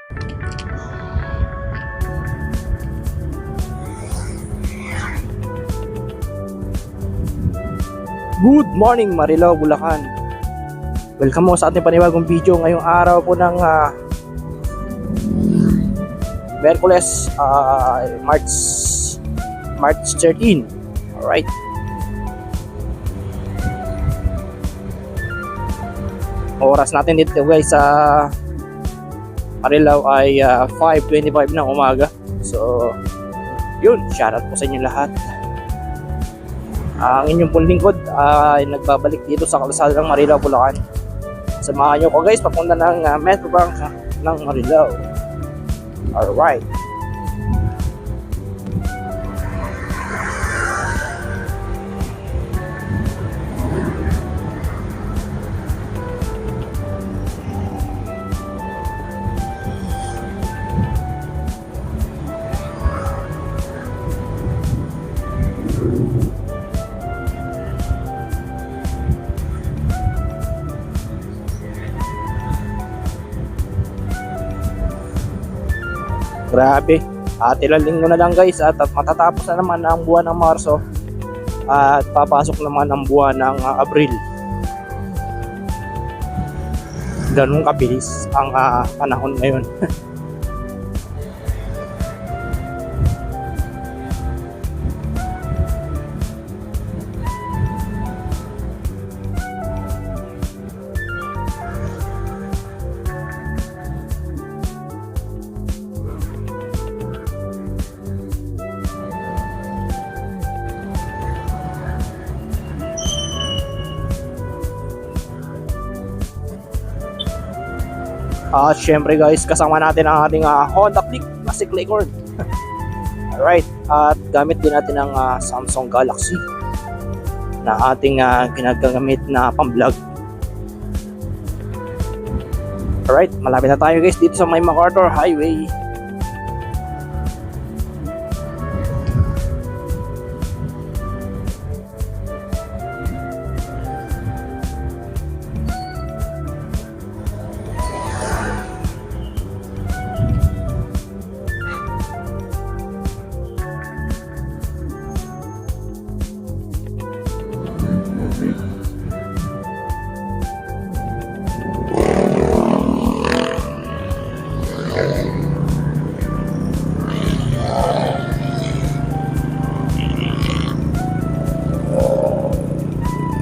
Good morning Marilao, Bulacan. Welcome mo sa ating panibagong video ngayong araw po ng Merkules, March 13. Alright. Oras natin dito guys sa Marilao ay 5:25 ng umaga. So yun, shoutout po sa inyo lahat. Ang inyong pong lingkod ay nagbabalik dito sa kalsada ng Marilao, Bulacan. Samahan nyo ko guys papunta ng Metro Bank ng Marilao. Alright. Grabe, ilang linggo na lang guys at matatapos na naman ang buwan ng Marso at papasok naman ang buwan ng Abril. Ganun kabilis ang panahon ngayon. At syempre guys, kasama natin ang ating Honda Click Classic Leghorn. Alright, at gamit din natin ang Samsung Galaxy na ating ginagamit na pang-vlog. Alright, malapit na tayo guys dito sa may MacArthur Highway.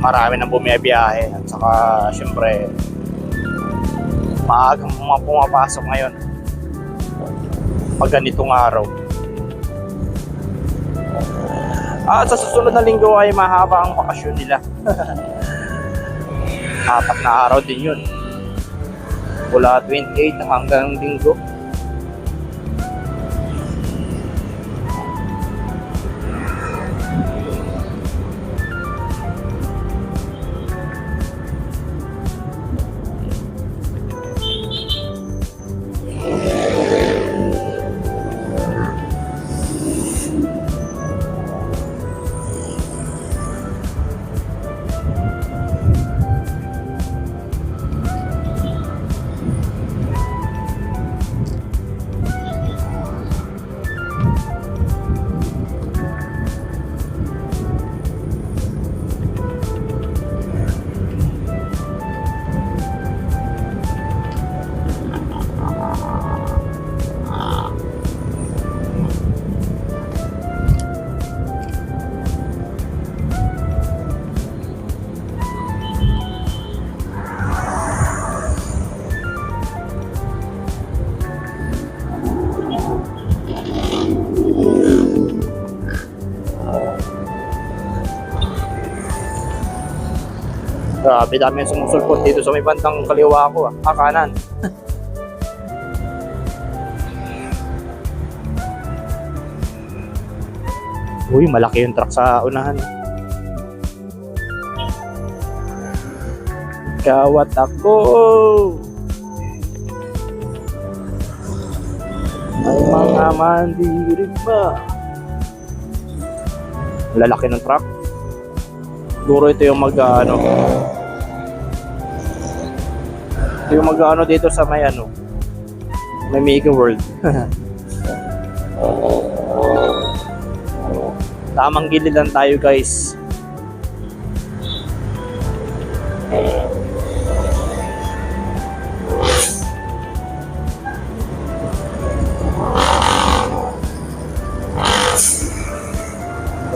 Marami nang bumibiyahe at saka syempre maagang mga pumapasok ngayon pag ganitong araw. At sa susunod na linggo ay mahaba ang bakasyon nila. 4 na araw din yun, mula 28 hanggang linggo. Grabe, dami yung sumusulpot dito sa may bandang kaliwa ko, kanan. Uy, malaki yung truck sa unahan. Kawat ako! Ay mga mandirig ba? Lalaki ng truck. Siguro ito yung ito yung dito sa may May Mega World. Tamang gilid lang tayo guys.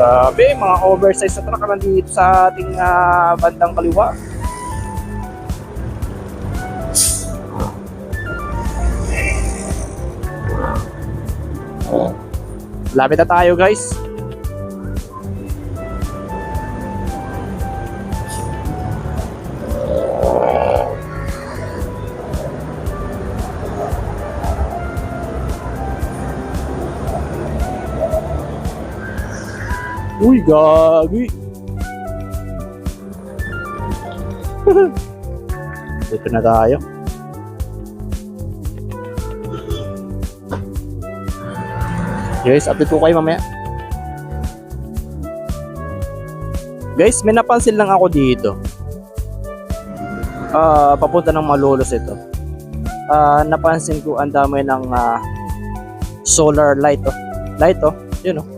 Grabe, mga oversize na truck nandito sa ating bandang kaliwa. Lapit na tayo guys. Uy, gagi. Dito na tayo. Guys, update ko kayo mamaya. Guys, may napansin lang ako dito. Papunta ng Malolos ito. Napansin ko ang dami ng solar light oh. Light oh, yun oh.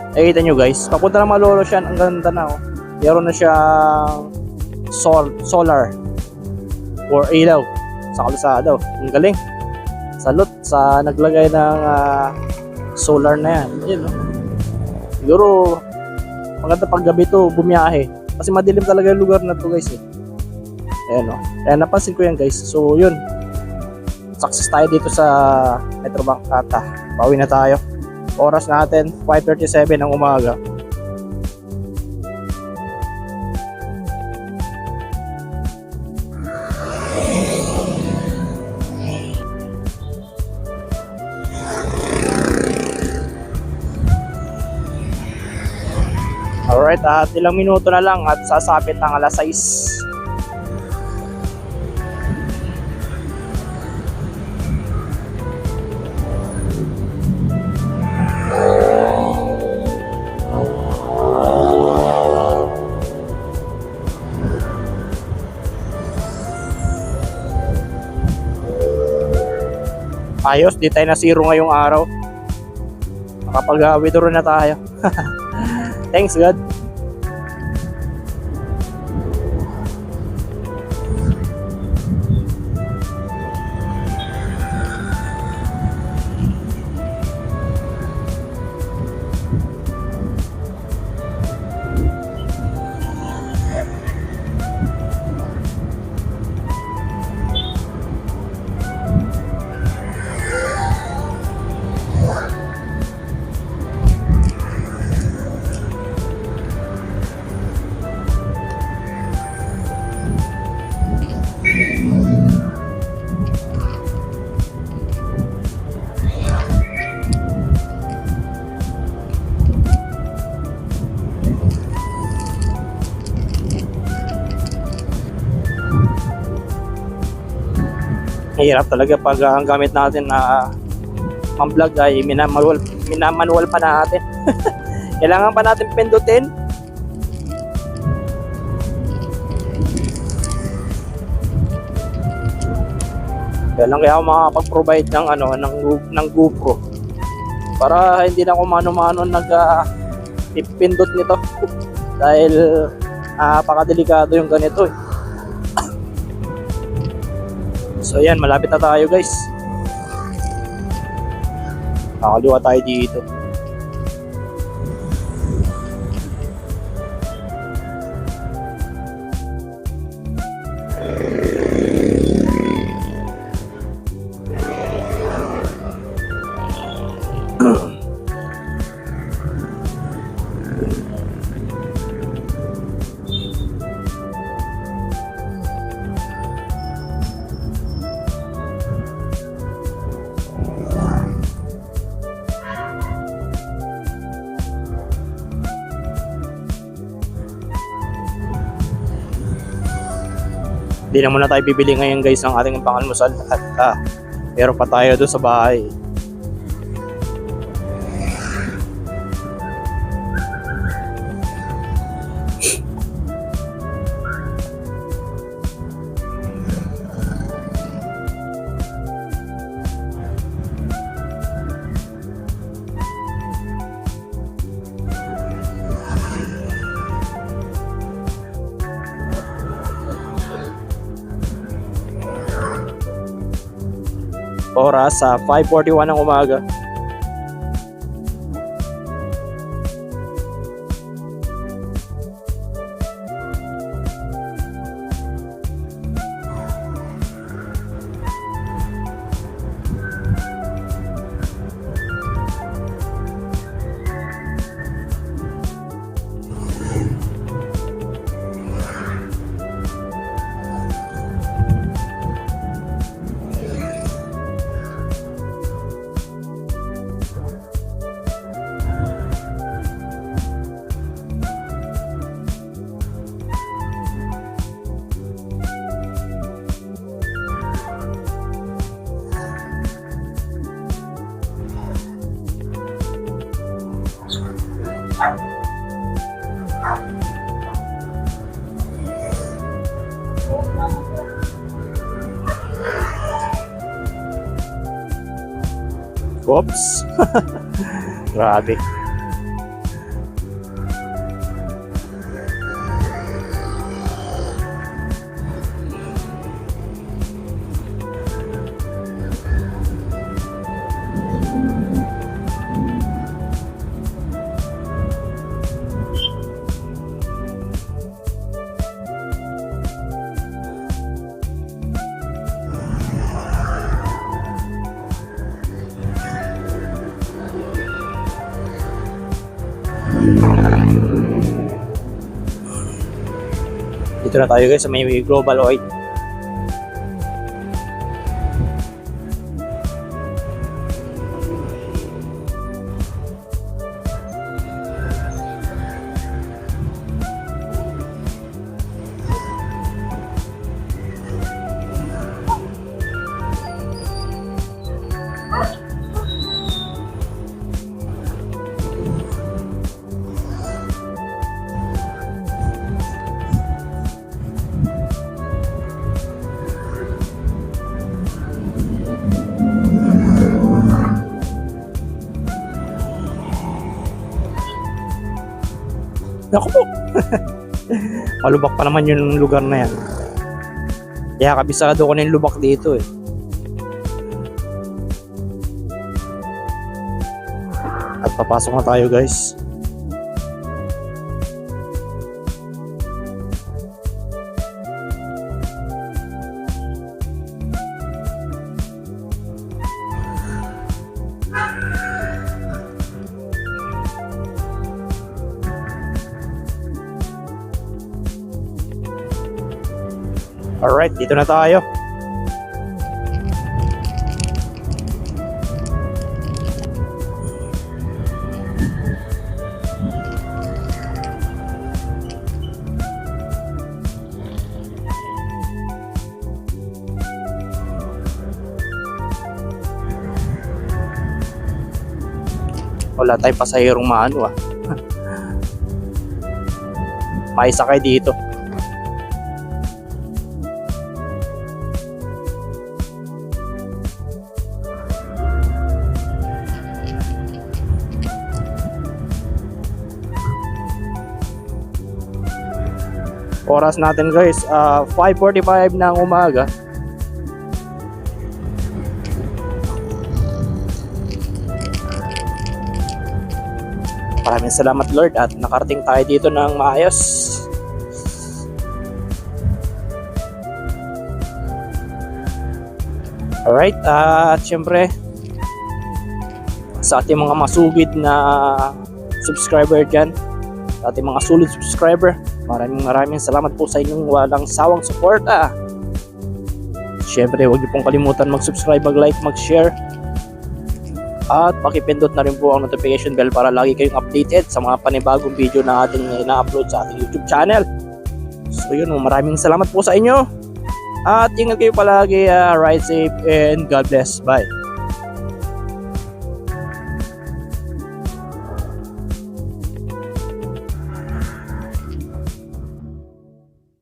Nakikita nyo guys, papunta ng Malolos yan, ang ganda na oh. Meron na siyang solar or ilaw sa kalsada oh. Ang galing. Salute sa naglagay ng solar na yan. Yun oh. Siguro maganda pag gabi to bumiyahe kasi madilim talaga yung lugar na to guys eh. Ayan oh. Kaya napansin ko yan guys. So yun, success tayo dito sa Metrobank at pauwi na tayo. Oras natin 5:37 ng umaga. Alright, at ilang minuto na lang at sasapit ng alas 6. Ayos, di tayo na zero ngayong araw. Makapag-withdraw na tayo. Thanks God. Mahirap talaga pag ang gamit natin na pang-vlog ay minamanual pa natin. Kailangan pa natin pindutin. Kaya ako makapag-provide ng ng GoPro para hindi na ako mano-mano pindot nito dahil napakadelikado yung ganito eh. So yan, malapit na tayo guys. Kakaliwa tayo dito. Hindi na muna tayo bibili ngayon guys ng ating pangalmusal at pero pa tayo doon sa bahay. Oras sa 5:41 ng umaga. Oops. Grabe. Dito na tayo guys sa may global oil. Naku po. Malubak pa naman yung lugar na yan. Kaya kabisado ko na yung lubak dito eh. At papasok na tayo guys. Alright, dito na tayo. Wala tayong pasahirong maano ah. May sakay dito. Oras natin guys, 5:45 ng umaga. Maraming salamat Lord at nakarating tayo dito ng maayos. Alright, at syempre sa ating mga masugid na subscriber dyan, sa ating mga solid subscriber, maraming salamat po sa inyong walang sawang suporta. Syempre, huwag niyo pong kalimutan mag-subscribe, mag-like, mag-share. At pakipindot na rin po ang notification bell para lagi kayong updated sa mga panibagong video na ating ina-upload sa ating YouTube channel. So yun, maraming salamat po sa inyo. At ingat kayo palagi, ride safe and God bless. Bye.